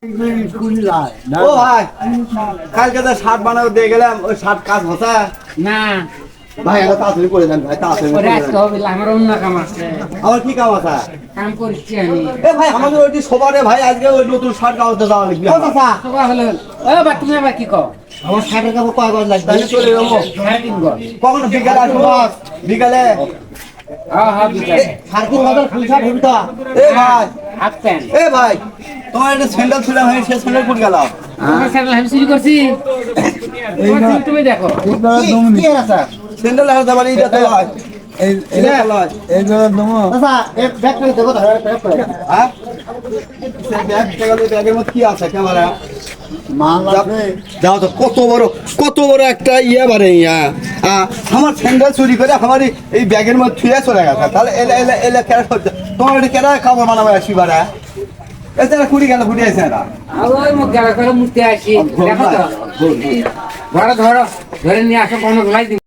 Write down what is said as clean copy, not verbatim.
ও ভাই কালকে তো শার্ট বানাবো দিয়ে গেলাম ওই শার্ট কাজ হচ্ছে না ভাই এটা তাড়াতাড়ি করে দেন ভাই তাড়াতাড়ি ওরে আসতে হবে আমার অন্য কাম আছে আমার কি কাম আছে কাম করছি আমি এ ভাই আমাদের ওইটি সবারে ভাই আজকে ওই নতুন শার্ট গাওতে যাওয়া লাগবে সবাই হলো ও বা তুমি আবার কি কও আমার শার্টের কাপড় কয় গজ লাগবে তাহলে চলে যাবো 3.5 গজ কখন বিকালে আসবো বিকালে হ্যাঁ হ্যাঁ বিকাল 3.5 গজ ফুল শার্ট হইতো এ ভাই হাফ প্যান্ট এ ভাই তোমার একটা স্যান্ডেল ছিল ভাই সে স্যান্ডেল কোন গেল আমি স্যান্ডেল আমি চুরি করছি তুমি দেখো কি আছে স্যান্ডেল আছে বাড়ি এটা ভাই এই এটা লয় এই যে দমো আচ্ছা এক ব্যাগ করে দেখো ধরে হ্যাঁ সে ব্যাগ টাকা ব্যাগের মধ্যে কি আছে ক্যামেরা মাল আছে যাও তো কত বড় একটা ইয়া বারে ইয়া আমার স্যান্ডেল চুরি করে আমার এই ব্যাগের মধ্যে থুয়ে চলে গেছে তাহলে এলে কেন তোমার এটা কেন খাবার বানাবে আসি বারে এটা কুড়ি গেল ফুটে আছে না ওই মুখ গেল করে মুতে আসি দেখো তো ঘরে ধরো ধরে নিয়ে আসো কোনো গলাই